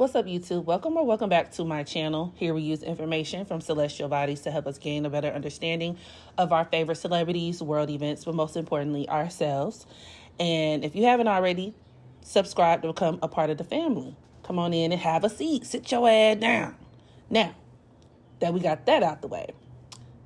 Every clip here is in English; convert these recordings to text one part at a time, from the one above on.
What's up, YouTube? Welcome or welcome back to my channel. Here we use information from celestial bodies to help us gain a better understanding of our favorite celebrities, world events, but most importantly, ourselves. And if you haven't already, subscribe to become a part of the family. Come on in and have a seat. Sit your ass down. Now that we got that out the way,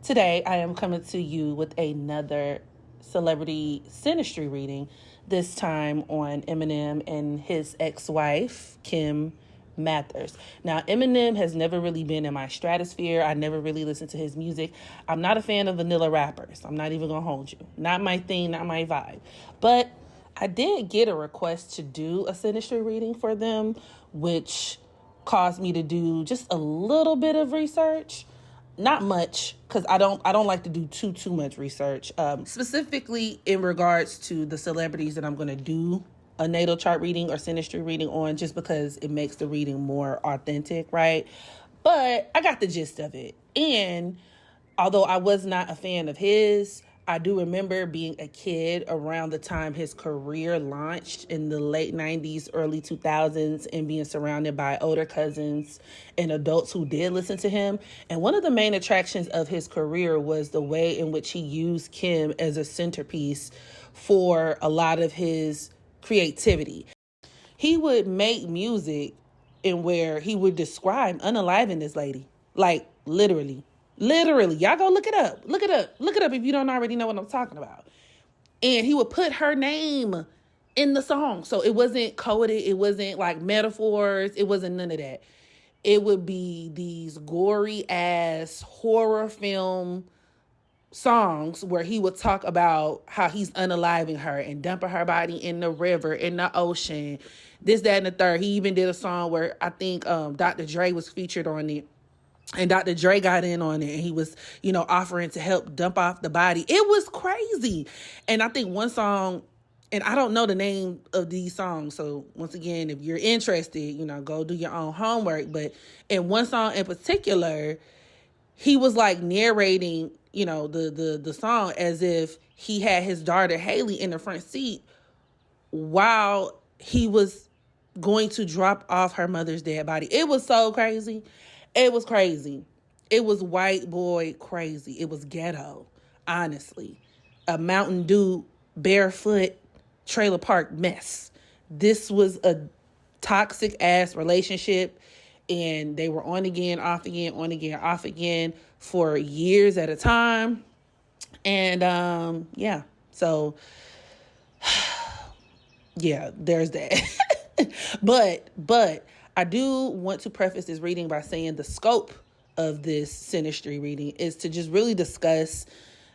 today I am coming to you with another celebrity synastry reading, this time on Eminem and his ex-wife, Kim Mathers. Now, Eminem has never really been in my stratosphere. I never really listened to his music. I'm not a fan of vanilla rappers. I'm not even gonna hold you. Not my thing, not my vibe. But I did get a request to do a synastry reading for them, which caused me to do just a little bit of research. Not much, because I don't like to do too much research, specifically in regards to the celebrities that I'm going to do a natal chart reading or synastry reading on, just because it makes the reading more authentic, right? But I got the gist of it. And although I was not a fan of his, I do remember being a kid around the time his career launched in the late 90s, early 2000s, and being surrounded by older cousins and adults who did listen to him. And one of the main attractions of his career was the way in which he used Kim as a centerpiece for a lot of his creativity. He would make music in where he would describe unaliving this lady, like literally. Y'all go look it up. Look it up if you don't already know what I'm talking about. And he would put her name in the song. So it wasn't coded. It wasn't like metaphors. It wasn't none of that. It would be these gory ass horror film songs where he would talk about how he's unaliving her and dumping her body in the river, in the ocean, this, that, and the third. He even did a song where I think Dr. Dre was featured on it. And Dr. Dre got in on it, and he was, offering to help dump off the body. It was crazy. And I think one song, and I don't know the name of these songs, so once again, if you're interested, go do your own homework. But in one song in particular, he was like narrating, the song as if he had his daughter Haley in the front seat while he was going to drop off her mother's dead body. It was so crazy. It was crazy. It was white boy crazy. It was ghetto, honestly. A Mountain Dew barefoot trailer park mess. This was a toxic ass relationship, and they were on again, off again, on again, off again for years at a time. And so yeah, there's that. But I do want to preface this reading by saying the scope of this synastry reading is to just really discuss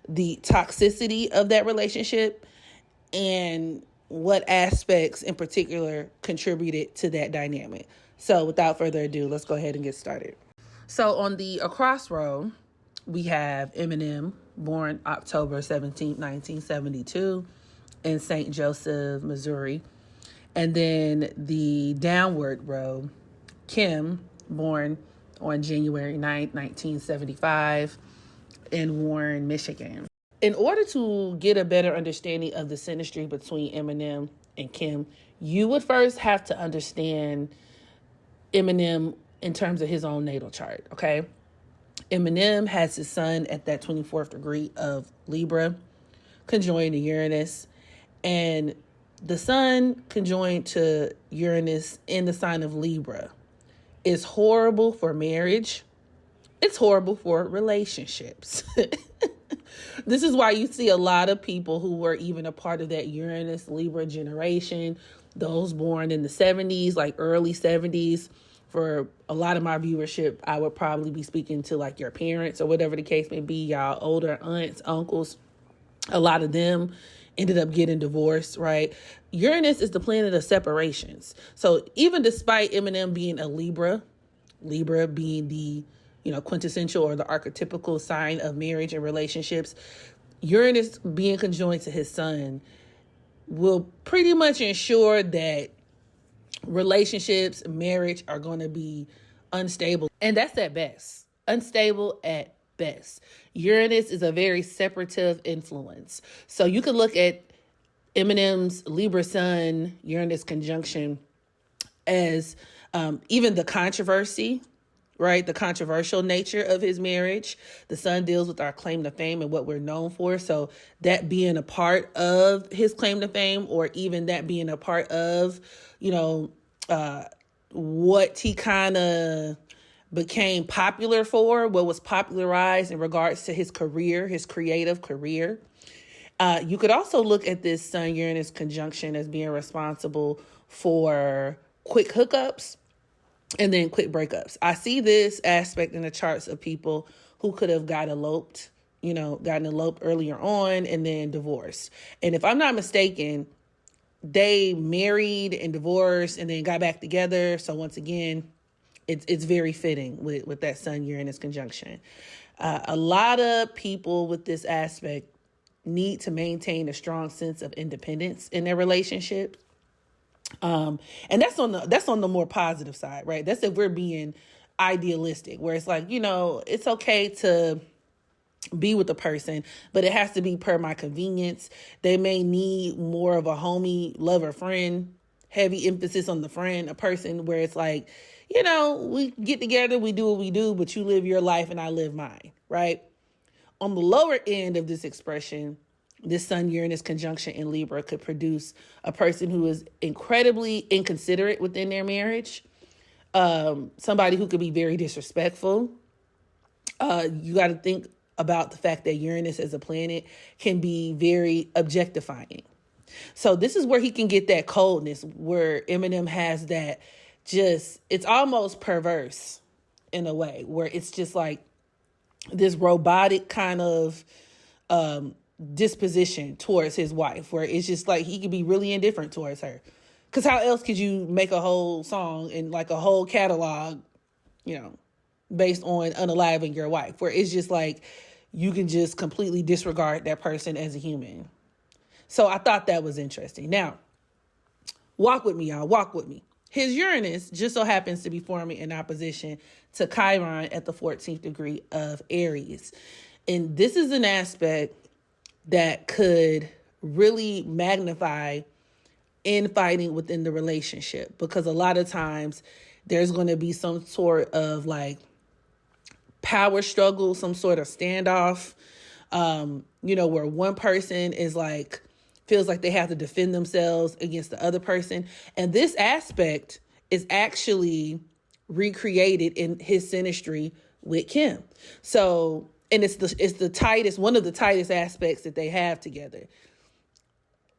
the toxicity of that relationship and what aspects in particular contributed to that dynamic. So without further ado, let's go ahead and get started. So on the across row, we have Eminem, born October 17th, 1972 in St. Joseph, Missouri. And then the downward row, Kim, born on January 9th, 1975 in Warren, Michigan. In order to get a better understanding of the synastry between Eminem and Kim, you would first have to understand Eminem in terms of his own natal chart, okay? Eminem has his sun at that 24th degree of Libra, conjoined to Uranus, and the sun conjoined to Uranus in the sign of Libra is horrible for marriage. It's horrible for relationships. This is why you see a lot of people who were even a part of that Uranus Libra generation, those born in the 70s, like early 70s. For a lot of my viewership, I would probably be speaking to like your parents or whatever the case may be, y'all older aunts, uncles. A lot of them ended up getting divorced, right? Uranus is the planet of separations. So even despite Eminem being a Libra being the, quintessential or the archetypical sign of marriage and relationships, Uranus being conjoined to his sun will pretty much ensure that relationships, marriage are going to be unstable. And that's at best. Unstable at best. Uranus is a very separative influence. So you can look at Eminem's Libra sun Uranus conjunction as Even the controversy, right? The controversial nature of his marriage. The sun deals with our claim to fame and what we're known for. So that being a part of his claim to fame, or even that being a part of, what he kind of became popular for, what was popularized in regards to his career, his creative career. You could also look at this Sun-Uranus conjunction as being responsible for quick hookups and then quick breakups. I see this aspect in the charts of people who could have gotten eloped earlier on and then divorced. And if I'm not mistaken, they married and divorced and then got back together. So once again, it's very fitting with that Sun-Uranus conjunction. A lot of people with this aspect need to maintain a strong sense of independence in their relationship. And that's on the more positive side, right? That's if we're being idealistic, where it's like, it's okay to be with the person, but it has to be per my convenience. They may need more of a homie, lover, friend, heavy emphasis on the friend, a person where it's like, we get together, we do what we do, but you live your life and I live mine, right? On the lower end of this expression, this Sun-Uranus conjunction in Libra could produce a person who is incredibly inconsiderate within their marriage, somebody who could be very disrespectful. You got to think about the fact that Uranus as a planet can be very objectifying. So this is where he can get that coldness, where Eminem has that it's almost perverse in a way, where it's just like this robotic kind of disposition towards his wife, where it's just like he could be really indifferent towards her. Because how else could you make a whole song and like a whole catalog, based on unaliving your wife, where it's just like you can just completely disregard that person as a human. So I thought that was interesting. Now, walk with me, y'all. Walk with me. His Uranus just so happens to be forming in opposition to Chiron at the 14th degree of Aries. And this is an aspect that could really magnify infighting within the relationship, because a lot of times there's going to be some sort of like power struggle, some sort of standoff, where one person is like, feels like they have to defend themselves against the other person. And this aspect is actually recreated in his synastry with Kim. So, and it's the tightest, one of the tightest aspects that they have together.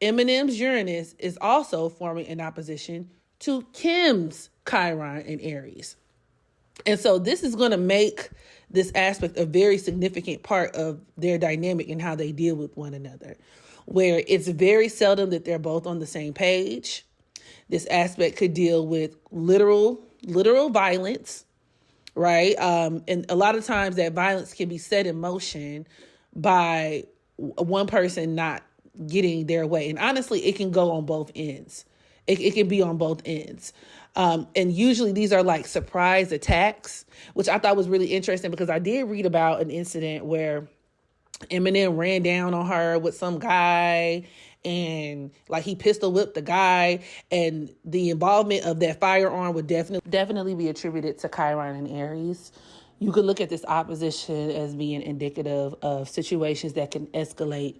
Eminem's Uranus is also forming in opposition to Kim's Chiron in Aries. And so this is going to make this aspect a very significant part of their dynamic and how they deal with one another, where it's very seldom that they're both on the same page. This aspect could deal with literal violence, right? And a lot of times that violence can be set in motion by one person not getting their way. And honestly, it can go on both ends. It can be on both ends. And usually these are like surprise attacks, which I thought was really interesting, because I did read about an incident where Eminem ran down on her with some guy and like he pistol whipped the guy, and the involvement of that firearm would definitely be attributed to Chiron and Aries. You could look at this opposition as being indicative of situations that can escalate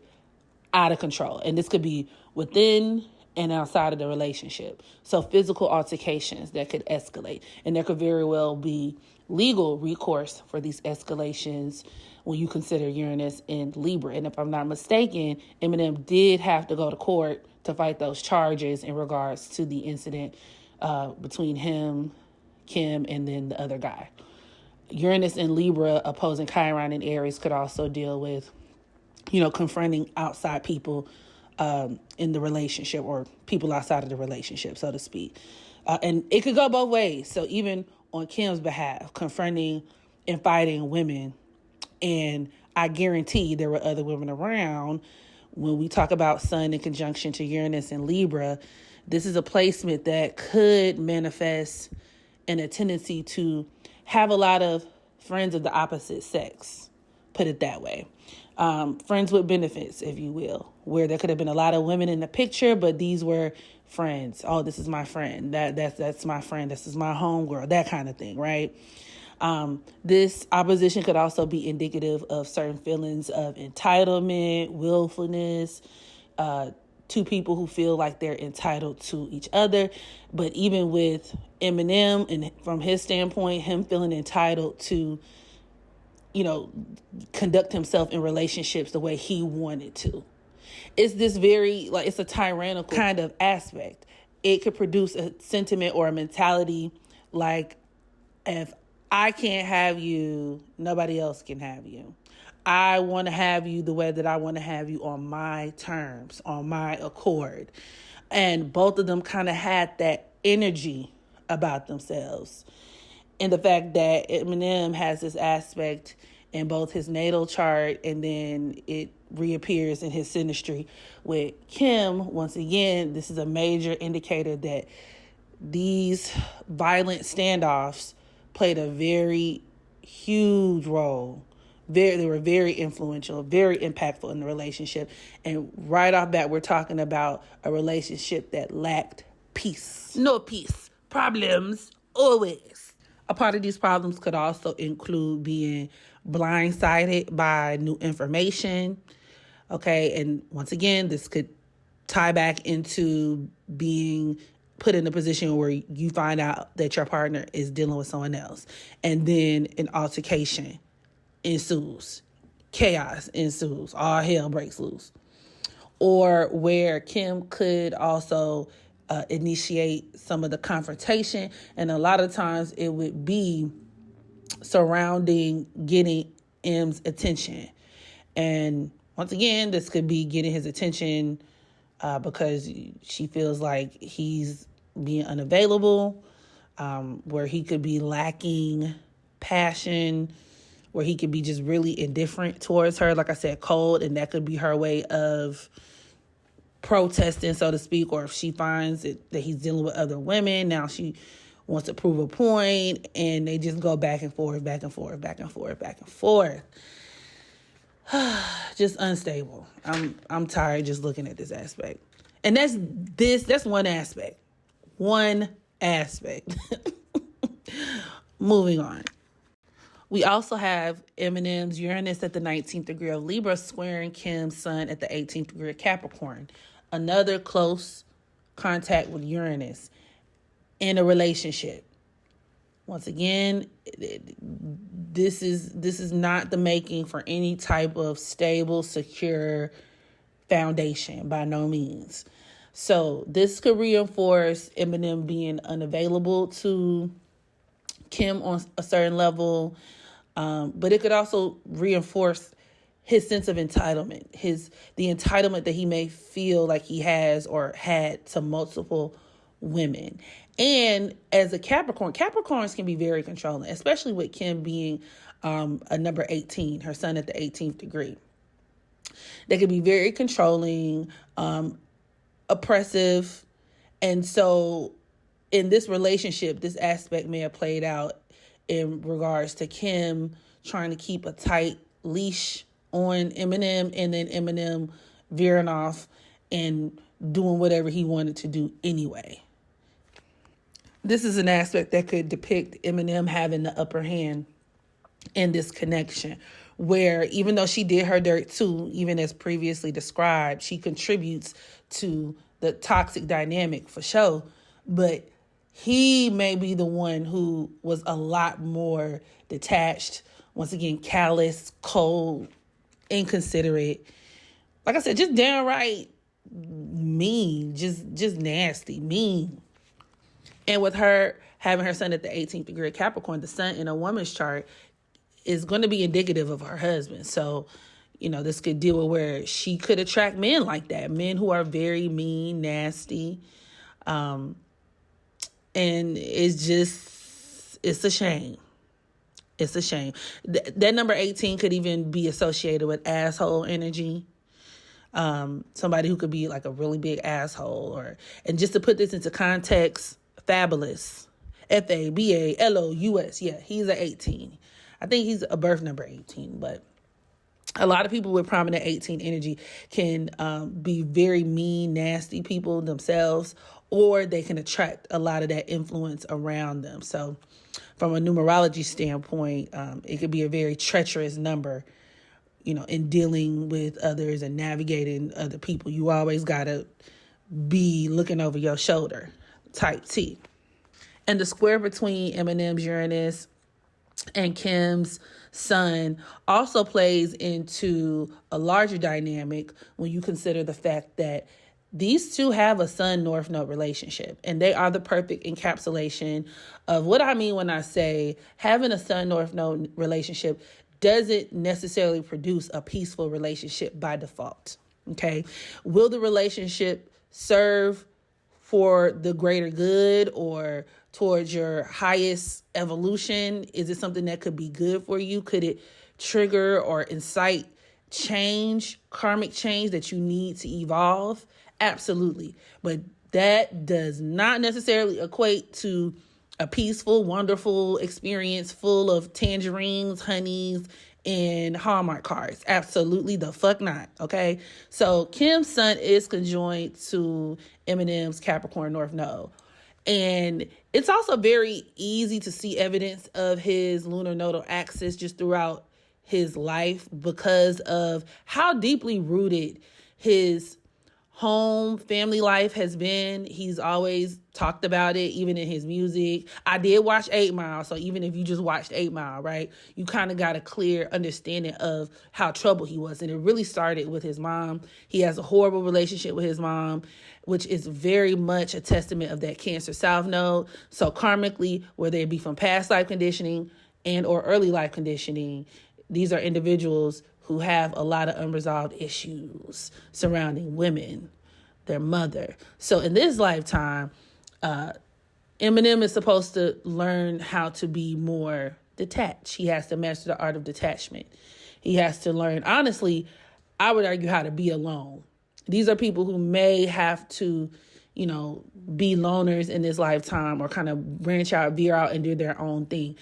out of control. And this could be within and outside of the relationship. So physical altercations that could escalate. And there could very well be legal recourse for these escalations when you consider Uranus in Libra. And if I'm not mistaken, Eminem did have to go to court to fight those charges in regards to the incident between him, Kim, and then the other guy. Uranus in Libra opposing Chiron and Aries could also deal with, confronting outside people in the relationship, or people outside of the relationship, so to speak. And it could go both ways. So even on Kim's behalf, confronting and fighting women. And I guarantee there were other women around. When we talk about Sun in conjunction to Uranus and Libra, this is a placement that could manifest in a tendency to have a lot of friends of the opposite sex, put it that way. Friends with benefits, if you will, where there could have been a lot of women in the picture, but these were friends. Oh, this is my friend. That's my friend. This is my homegirl. That kind of thing, right? This opposition could also be indicative of certain feelings of entitlement, willfulness, two people who feel like they're entitled to each other. But even with Eminem, and from his standpoint, him feeling entitled to, conduct himself in relationships the way he wanted to. It's this very, it's a tyrannical kind of aspect. It could produce a sentiment or a mentality like, if I can't have you, nobody else can have you. I want to have you the way that I want to have you, on my terms, on my accord. And both of them kind of had that energy about themselves. And the fact that Eminem has this aspect in both his natal chart, and then it reappears in his Synastry with Kim. Once again, this is a major indicator that these violent standoffs played a very huge role. They were very influential, very impactful in the relationship. And right off bat, we're talking about a relationship that lacked peace. No peace. Problems, always. A part of these problems could also include being blindsided by new information. Okay, and once again, this could tie back into being put in a position where you find out that your partner is dealing with someone else, and then an altercation ensues, chaos ensues, all hell breaks loose. Or where Kim could also initiate some of the confrontation, and a lot of times it would be surrounding getting M's attention. And once again, this could be getting his attention because she feels like he's being unavailable, where he could be lacking passion, where he could be just really indifferent towards her. Like I said, cold, and that could be her way of protesting, so to speak. Or if she finds that he's dealing with other women, now she wants to prove a point, and they just go back and forth, back and forth, back and forth, back and forth. Just unstable. I'm tired just looking at this aspect. And that's one aspect. One aspect. Moving on. We also have Eminem's Uranus at the 19th degree of Libra squaring Kim's Sun at the 18th degree of Capricorn. Another close contact with Uranus in a relationship. Once again, this is not the making for any type of stable, secure foundation, by no means. So this could reinforce Eminem being unavailable to Kim on a certain level, but it could also reinforce his sense of entitlement, the entitlement that he may feel like he has or had to multiple women. And as a Capricorn, Capricorns can be very controlling, especially with Kim being a number 18, her Sun at the 18th degree. They can be very controlling, oppressive. And so in this relationship, this aspect may have played out in regards to Kim trying to keep a tight leash on Eminem, and then Eminem veering off and doing whatever he wanted to do anyway. This is an aspect that could depict Eminem having the upper hand in this connection, where even though she did her dirt too, even as previously described, she contributes to the toxic dynamic for sure. But he may be the one who was a lot more detached, once again, callous, cold, inconsiderate. Like I said, just downright mean, just nasty, mean. And with her having her Sun at the 18th degree of Capricorn, the Sun in a woman's chart is going to be indicative of her husband. So, this could deal with where she could attract men like that, men who are very mean, nasty. And it's a shame. It's a shame. That number 18 could even be associated with asshole energy. Somebody who could be like a really big asshole, and just to put this into context, Fabulous, Fabalous. Yeah, he's an 18. I think he's a birth number 18, but a lot of people with prominent 18 energy can be very mean, nasty people themselves, or they can attract a lot of that influence around them. So from a numerology standpoint, it could be a very treacherous number, in dealing with others and navigating other people. You always got to be looking over your shoulder, type T. And the square between Eminem's Uranus and Kim's Sun also plays into a larger dynamic when you consider the fact that these two have a Sun North Node relationship, and they are the perfect encapsulation of what I mean when I say having a Sun North Node relationship doesn't necessarily produce a peaceful relationship by default. Okay. Will the relationship serve for the greater good or towards your highest evolution? Is it something that could be good for you? Could it trigger or incite change, karmic change that you need to evolve? Absolutely. But that does not necessarily equate to a peaceful, wonderful experience full of tangerines, honeys, and Hallmark cards. Absolutely the fuck not. Okay. So Kim's Sun is conjoined to Eminem's Capricorn North Node. And it's also very easy to see evidence of his lunar nodal axis just throughout his life because of how deeply rooted his home family life has been. He's always talked about it, even in his music. I did watch 8 Mile, so even if you just watched 8 Mile, right, you kind of got a clear understanding of how troubled he was. And it really started with his mom. He has a horrible relationship with his mom, which is very much a testament of that Cancer South Node. So karmically, whether it be from past life conditioning and or early life conditioning, these are individuals who have a lot of unresolved issues surrounding women, their mother. So in this lifetime, Eminem is supposed to learn how to be more detached. He has to master the art of detachment. He has to learn, honestly, I would argue, how to be alone. These are people who may have to, be loners in this lifetime or kind of branch out, veer out and do their own thing.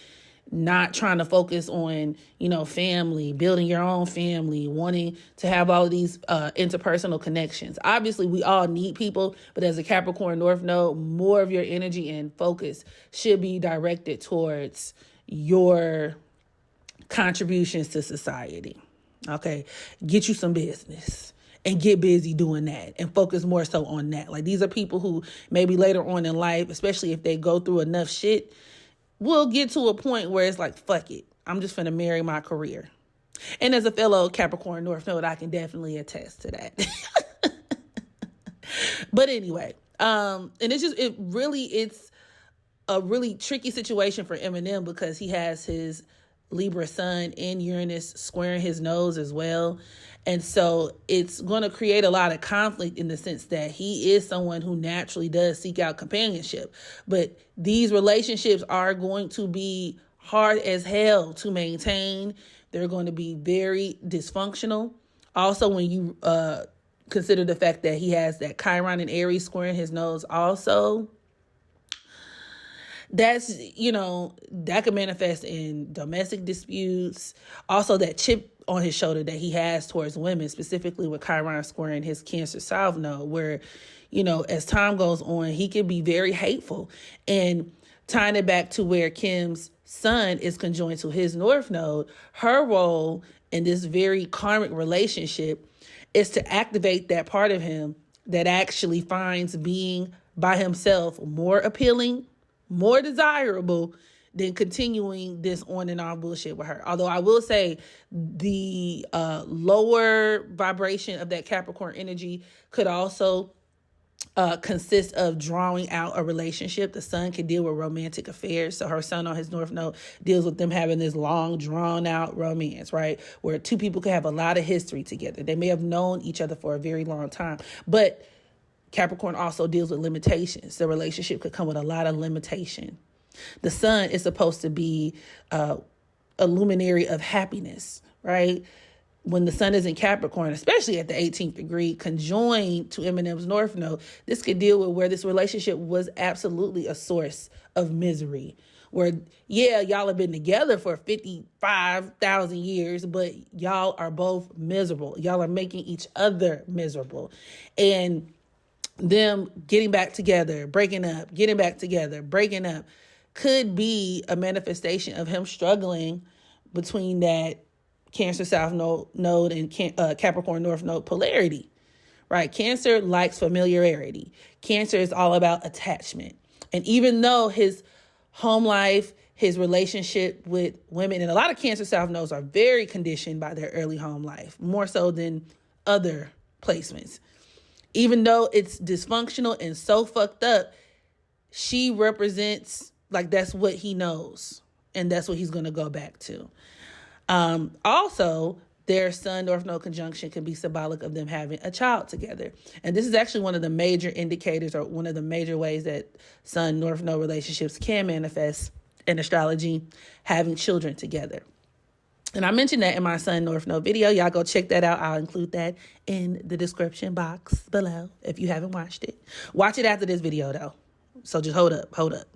Not trying to focus on, family, building your own family, wanting to have all of these interpersonal connections. Obviously, we all need people, but as a Capricorn North Node, more of your energy and focus should be directed towards your contributions to society. Okay, get you some business and get busy doing that and focus more so on that. Like, these are people who maybe later on in life, especially if they go through enough shit, we'll get to a point where it's like, fuck it, I'm just finna marry my career. And as a fellow Capricorn North Node, I can definitely attest to that. But anyway, and it's a really tricky situation for Eminem because he has his Libra Sun and Uranus squaring his nose as well. And so it's going to create a lot of conflict in the sense that he is someone who naturally does seek out companionship. But these relationships are going to be hard as hell to maintain. They're going to be very dysfunctional. Also, when you consider the fact that he has that Chiron and Aries squaring his nose also, that's, that could manifest in domestic disputes. Also, that chip on his shoulder that he has towards women, specifically with Chiron squaring his Cancer South Node, where, as time goes on, he can be very hateful. And tying it back to where Kim's Sun is conjoined to his North Node, her role in this very karmic relationship is to activate that part of him that actually finds being by himself more appealing, more desirable than continuing this on and off bullshit with her. Although I will say the lower vibration of that Capricorn energy could also consist of drawing out a relationship. The Sun can deal with romantic affairs. So her Sun on his North Node deals with them having this long, drawn out romance, right? Where two people could have a lot of history together. They may have known each other for a very long time, but Capricorn also deals with limitations. The relationship could come with a lot of limitation. The Sun is supposed to be a luminary of happiness, right? When the Sun is in Capricorn, especially at the 18th degree, conjoined to Eminem's North Node, this could deal with where this relationship was absolutely a source of misery. Where, yeah, y'all have been together for 55,000 years, but y'all are both miserable. Y'all are making each other miserable. And them getting back together, breaking up, getting back together, breaking up, could be a manifestation of him struggling between that Cancer South node and Capricorn North node polarity, right? Cancer likes familiarity. Cancer is all about attachment. And even though his home life, his relationship with women, and a lot of Cancer South nodes are very conditioned by their early home life, more so than other placements. Even though it's dysfunctional and so fucked up, she represents, like, that's what he knows. And that's what he's going to go back to. Also, their Sun North Node conjunction can be symbolic of them having a child together. And this is actually one of the major indicators, or one of the major ways that Sun North Node relationships can manifest in astrology, having children together. And I mentioned that in my Sun North Node video. Y'all go check that out. I'll include that in the description box below if you haven't watched it. Watch it after this video, though. So just hold up.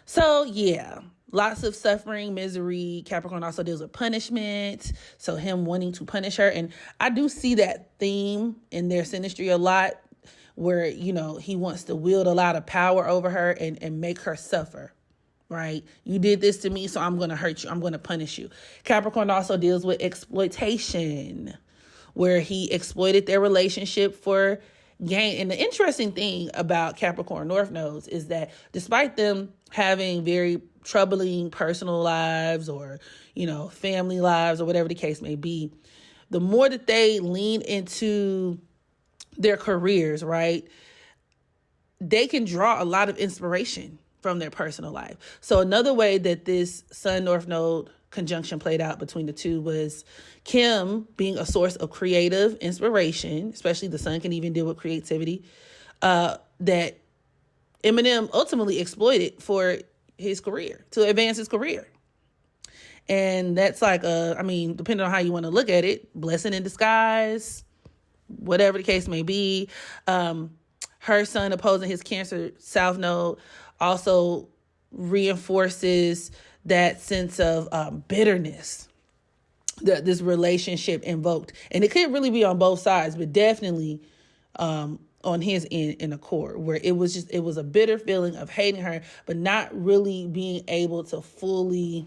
So, yeah. Lots of suffering, misery. Capricorn also deals with punishment. So him wanting to punish her. And I do see that theme in their synastry a lot, where, you know, he wants to wield a lot of power over her and make her suffer, right? You did this to me, so I'm going to hurt you. I'm going to punish you. Capricorn also deals with exploitation, where he exploited their relationship for gain. And the interesting thing about Capricorn North nodes is that despite them having very troubling personal lives, or, you know, family lives, or whatever the case may be, the more that they lean into their careers, right, they can draw a lot of inspiration from their personal life. So another way that this Sun North Node conjunction played out between the two was Kim being a source of creative inspiration, especially the Sun can even deal with creativity, that Eminem ultimately exploited for his career, to advance his career. And that's like, depending on how you want to look at it, blessing in disguise, whatever the case may be. Her Sun opposing his Cancer South node also reinforces that sense of bitterness that this relationship invoked. And it could really be on both sides, but definitely on his end in accord, where it was a bitter feeling of hating her, but not really being able to fully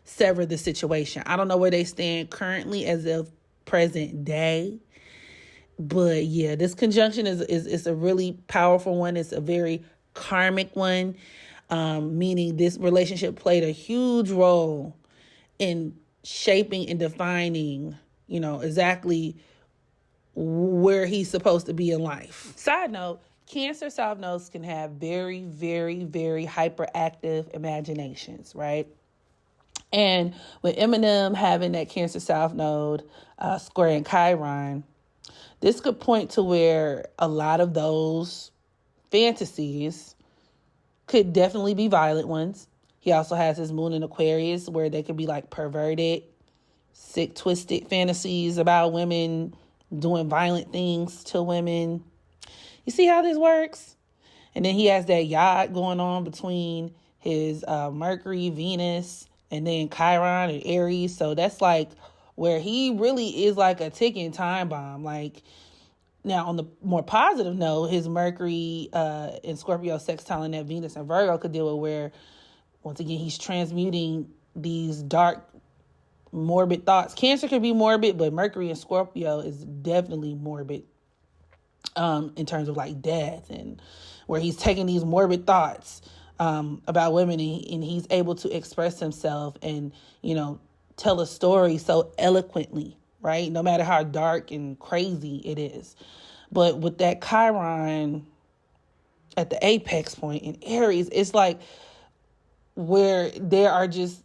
sever the situation. I don't know where they stand currently as of present day, but yeah, this conjunction is a really powerful one. It's a very karmic one, meaning this relationship played a huge role in shaping and defining, you know, exactly where he's supposed to be in life. Side note, Cancer South nodes can have very, very, very hyperactive imaginations, right? And with Eminem having that Cancer South node square in Chiron, this could point to where a lot of those fantasies could definitely be violent ones. He also has his moon in Aquarius, where they could be like perverted, sick, twisted fantasies about women doing violent things to women. You see how this works? And then he has that yacht going on between his Mercury, Venus, and then Chiron and Aries. So that's like where he really is like a ticking time bomb. Like, now on the more positive note, his Mercury in Scorpio sextiling that Venus and Virgo could deal with, where, once again, he's transmuting these dark, morbid thoughts. Cancer can be morbid, but Mercury in Scorpio is definitely morbid in terms of like death, and where he's taking these morbid thoughts about women, and he's able to express himself and, you know, tell a story so eloquently, right? No matter how dark and crazy it is. But with that Chiron at the apex point in Aries, it's like where there are just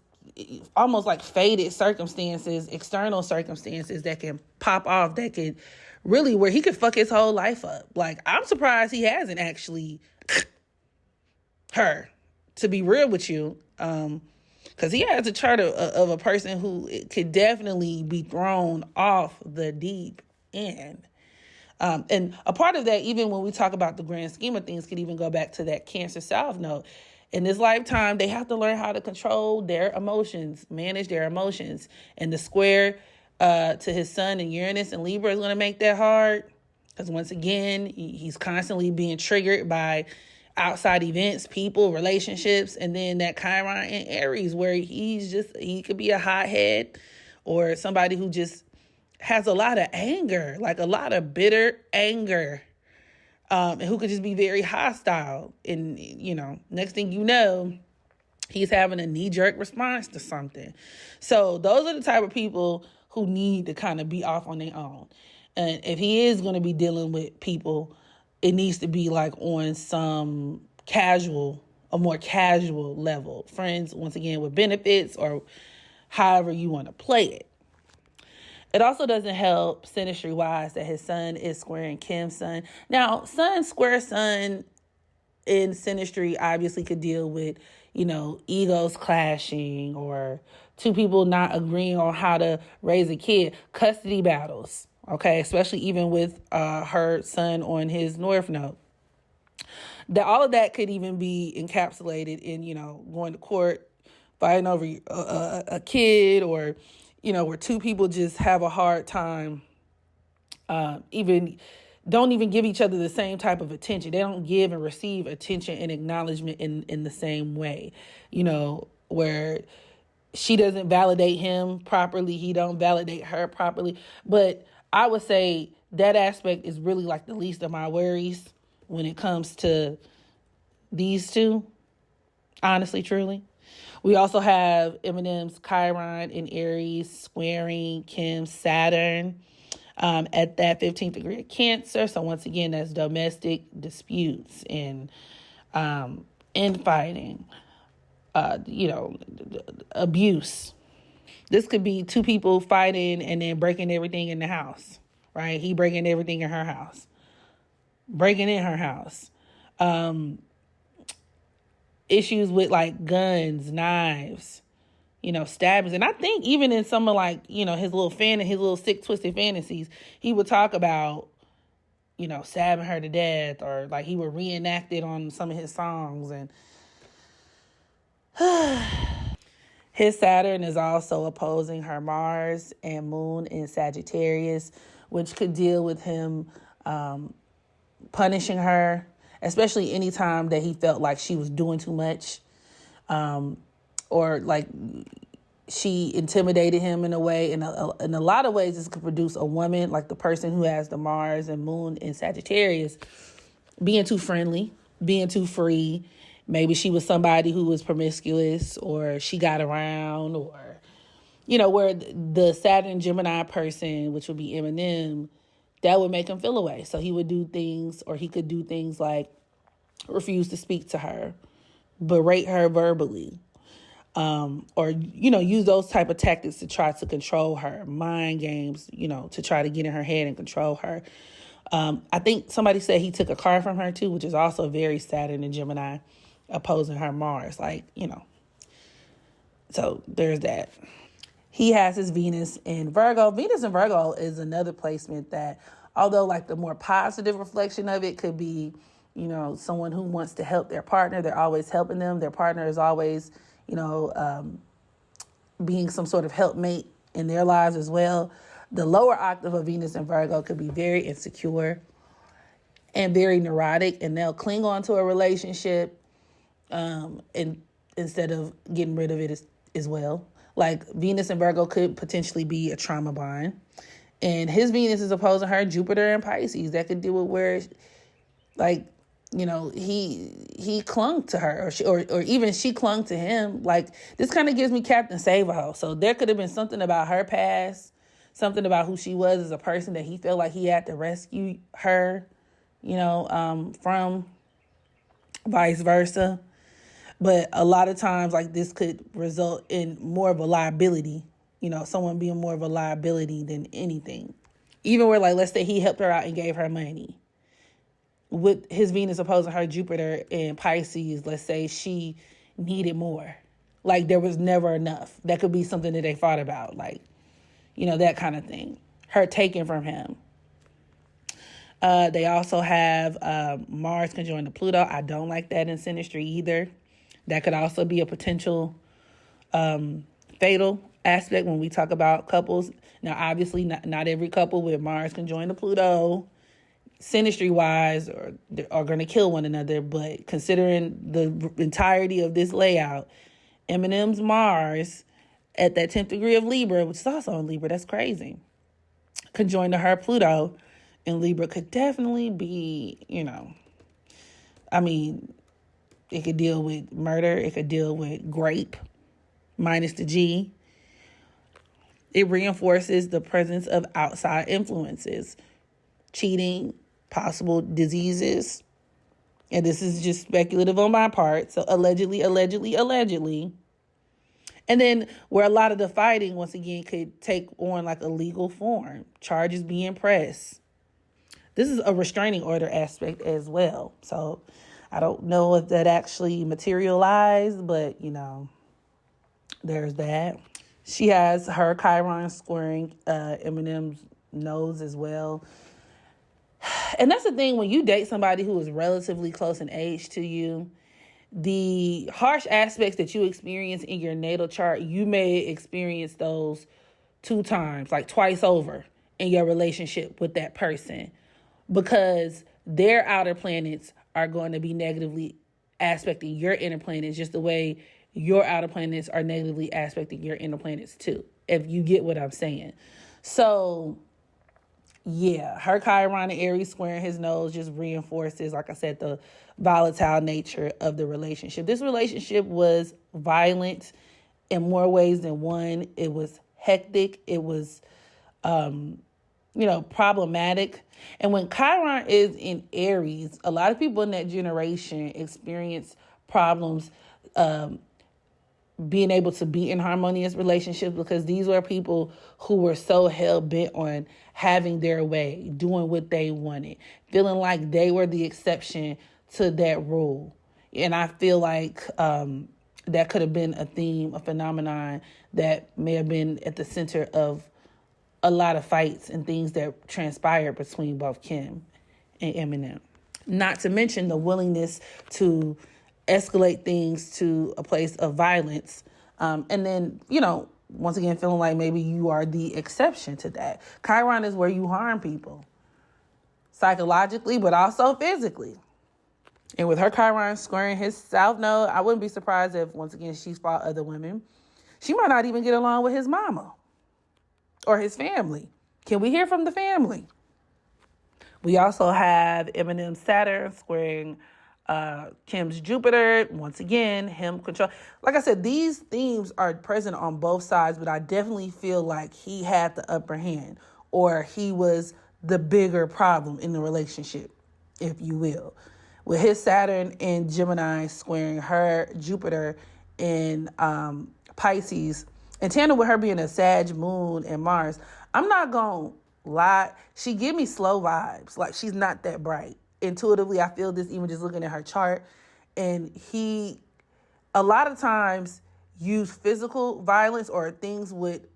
almost like fated circumstances, external circumstances that can pop off, that could really, where he could fuck his whole life up. Like, I'm surprised he hasn't actually her, to be real with you. Because he has a chart of a person who could definitely be thrown off the deep end. And a part of that, even when we talk about the grand scheme of things, could even go back to that Cancer South node. In this lifetime, they have to learn how to control their emotions, manage their emotions. And the square to his Sun and Uranus and Libra is going to make that hard. Because once again, he's constantly being triggered by outside events, people, relationships, and then that Chiron in Aries where he could be a hothead or somebody who just has a lot of anger, like a lot of bitter anger, and who could just be very hostile. And, next thing you know, he's having a knee-jerk response to something. So those are the type of people who need to kind of be off on their own. And if he is going to be dealing with people, it needs to be like on some a more casual level. Friends, once again, with benefits or however you want to play it. It also doesn't help Synastry-wise that his sun is squaring Kim's sun. Now, sun square sun in Synastry obviously could deal with, egos clashing or two people not agreeing on how to raise a kid, custody battles, okay, especially even with her son on his North Node. All of that could even be encapsulated in, going to court, fighting over a kid, or, where two people just have a hard time, don't even give each other the same type of attention. They don't give and receive attention and acknowledgement in the same way, where she doesn't validate him properly. He don't validate her properly. But I would say that aspect is really like the least of my worries when it comes to these two, honestly, truly. We also have Eminem's Chiron in Aries squaring Kim's Saturn at that 15th degree of Cancer. So once again, that's domestic disputes and infighting, abuse. This could be two people fighting and then breaking everything in the house, right? He breaking everything in her house. Breaking in her house. Issues with like guns, knives, stabbings. And I think even in some of like, his little sick, twisted fantasies, he would talk about, stabbing her to death, or like he would reenact it on some of his songs. And his Saturn is also opposing her Mars and Moon in Sagittarius, which could deal with him punishing her, especially any time that he felt like she was doing too much, or like she intimidated him in a way. In a lot of ways, this could produce a woman, like the person who has the Mars and Moon in Sagittarius, being too friendly, being too free. Maybe she was somebody who was promiscuous, or she got around, or, where the Saturn Gemini person, which would be Eminem, that would make him feel away. So he would do things, or he could do things like refuse to speak to her, berate her verbally, or, use those type of tactics to try to control her, mind games, to try to get in her head and control her. I think somebody said he took a car from her too, which is also very Saturn and Gemini opposing her Mars, so there's that. He has his Venus in Virgo. Venus in Virgo is another placement that, although like the more positive reflection of it could be, someone who wants to help their partner. They're always helping them. Their partner is always, being some sort of helpmate in their lives as well. The lower octave of Venus in Virgo could be very insecure and very neurotic, and they'll cling on to a relationship and instead of getting rid of it as well. Like Venus in Virgo could potentially be a trauma bond. And his Venus is opposing her Jupiter and Pisces. That could deal with where, he clung to her, or even she clung to him. Like, this kind of gives me Captain Save-A-Ho. So there could have been something about her past, something about who she was as a person that he felt like he had to rescue her, from, vice versa. But a lot of times, like, this could result in more of a liability, someone being more of a liability than anything. Even where, like, let's say he helped her out and gave her money. With his Venus opposing her Jupiter and Pisces, let's say she needed more. Like, there was never enough. That could be something that they fought about, like, that kind of thing. Her taking from him. They also have Mars conjoined to Pluto. I don't like that in Synastry either. That could also be a potential fatal aspect when we talk about couples. Now, obviously, not every couple with Mars conjoined to Pluto Synastry wise are going to kill one another. But considering the entirety of this layout, Eminem's Mars at that 10th degree of Libra, which is also in Libra, that's crazy, conjoined to her Pluto in Libra could definitely be, I mean, it could deal with murder. It could deal with grape, minus the G. It reinforces the presence of outside influences, cheating, possible diseases. And this is just speculative on my part. So allegedly. And then where a lot of the fighting, once again, could take on like a legal form, charges being pressed. This is a restraining order aspect as well. So I don't know if that actually materialized, but, there's that. She has her Chiron squaring Eminem's nose as well. And that's the thing, when you date somebody who is relatively close in age to you, the harsh aspects that you experience in your natal chart, you may experience those 2 times, like twice over in your relationship with that person, because their outer planets are going to be negatively aspecting your inner planets, just the way your outer planets are negatively aspecting your inner planets too, if you get what I'm saying. So yeah, her Chiron and Aries squaring his nose just reinforces, like I said, the volatile nature of the relationship. This relationship was violent in more ways than one. It was hectic. It was, problematic. And when Chiron is in Aries, a lot of people in that generation experience problems being able to be in harmonious relationships, because these were people who were so hell-bent on having their way, doing what they wanted, feeling like they were the exception to that rule. And I feel like that could have been a theme, a phenomenon that may have been at the center of a lot of fights and things that transpired between both Kim and Eminem. Not to mention the willingness to escalate things to a place of violence. And then, once again, feeling like maybe you are the exception to that. Chiron is where you harm people psychologically, but also physically. And with her Chiron squaring his south node, I wouldn't be surprised if, once again, she's fought other women. She might not even get along with his mama or his family. Can we hear from the family? We also have Eminem's Saturn squaring Kim's Jupiter. Once again, him control. Like I said, these themes are present on both sides, but I definitely feel like he had the upper hand, or he was the bigger problem in the relationship, if you will. With his Saturn in Gemini squaring her Jupiter in Pisces, and tandem with her being a Sag moon and Mars, I'm not going to lie, she give me slow vibes. Like, she's not that bright. Intuitively, I feel this even just looking at her chart. And he, a lot of times, use physical violence, or things would,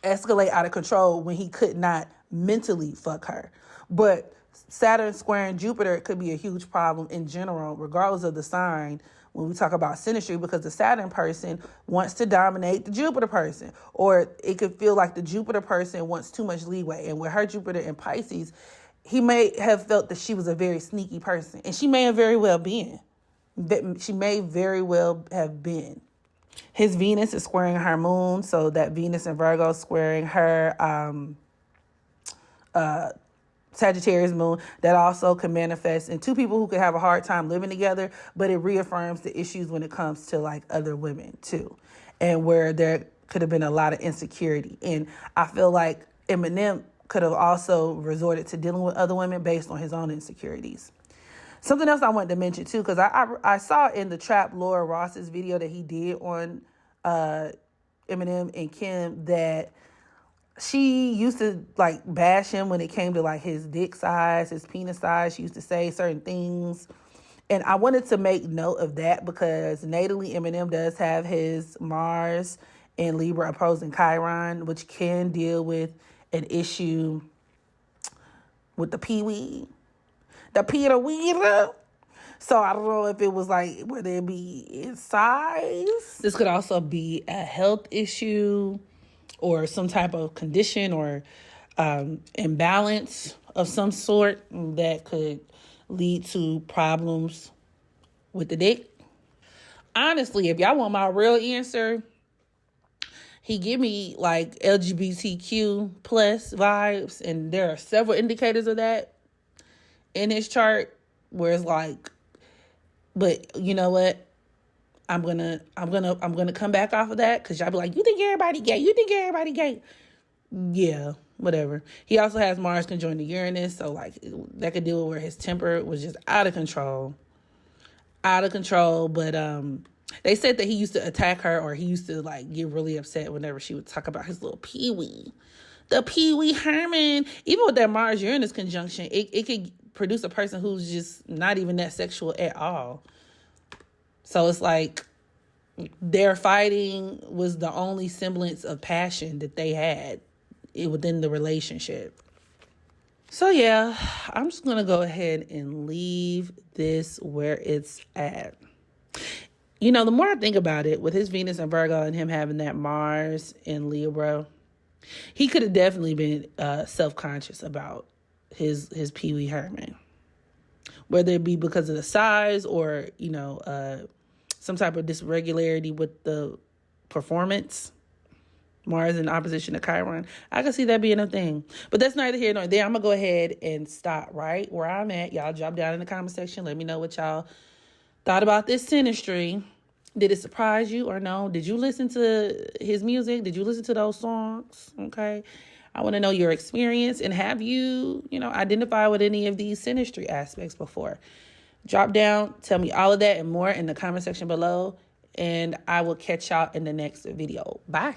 escalate out of control when he could not mentally fuck her. But Saturn squaring Jupiter could be a huge problem in general, regardless of the sign, when we talk about synastry, because the Saturn person wants to dominate the Jupiter person, or it could feel like the Jupiter person wants too much leeway. And with her Jupiter in Pisces, he may have felt that she was a very sneaky person, and she may have very well been. She may very well have been. His Venus is squaring her moon, so that Venus in Virgo squaring her Sagittarius moon, that also can manifest in two people who could have a hard time living together, but it reaffirms the issues when it comes to like other women too, and where there could have been a lot of insecurity. And I feel like Eminem could have also resorted to dealing with other women based on his own insecurities. Something else I wanted to mention too, because I saw in the Trap Laura Ross's video that he did on Eminem and Kim that she used to like bash him when it came to like his dick size, his penis size. She used to say certain things. And I wanted to make note of that because natally Eminem does have his Mars and Libra opposing Chiron, which can deal with an issue with the pee-wee, the Peter Weeder. So I don't know if it was like, whether it be in size. This could also be a health issue or some type of condition or imbalance of some sort that could lead to problems with the dick. Honestly, if y'all want my real answer, he give me like LGBTQ plus vibes, and there are several indicators of that in his chart where it's like, but you know what? I'm gonna come back off of that because y'all be like, you think everybody gay? You think everybody gay? Yeah, whatever. He also has Mars conjoined to Uranus, so like that could deal with where his temper was just out of control. But they said that he used to attack her, or he used to like get really upset whenever she would talk about his little Pee-wee. The Pee-wee Herman. Even with that Mars-Uranus conjunction, it could produce a person who's just not even that sexual at all. So it's like their fighting was the only semblance of passion that they had within the relationship. So yeah, I'm just going to go ahead and leave this where it's at. You know, the more I think about it, with his Venus and Virgo and him having that Mars in Libra, he could have definitely been self-conscious about his Pee-wee Herman. Whether it be because of the size or, you know, some type of dysregularity with the performance. Mars in opposition to Chiron. I can see that being a thing. But that's neither here nor there. I'm going to go ahead and stop right where I'm at. Y'all drop down in the comment section. Let me know what y'all thought about this Synastry. Did it surprise you or no? Did you listen to his music? Did you listen to those songs? Okay. I want to know your experience, and have you, identified with any of these Synastry aspects before? Drop down. Tell me all of that and more in the comment section below. And I will catch y'all in the next video. Bye.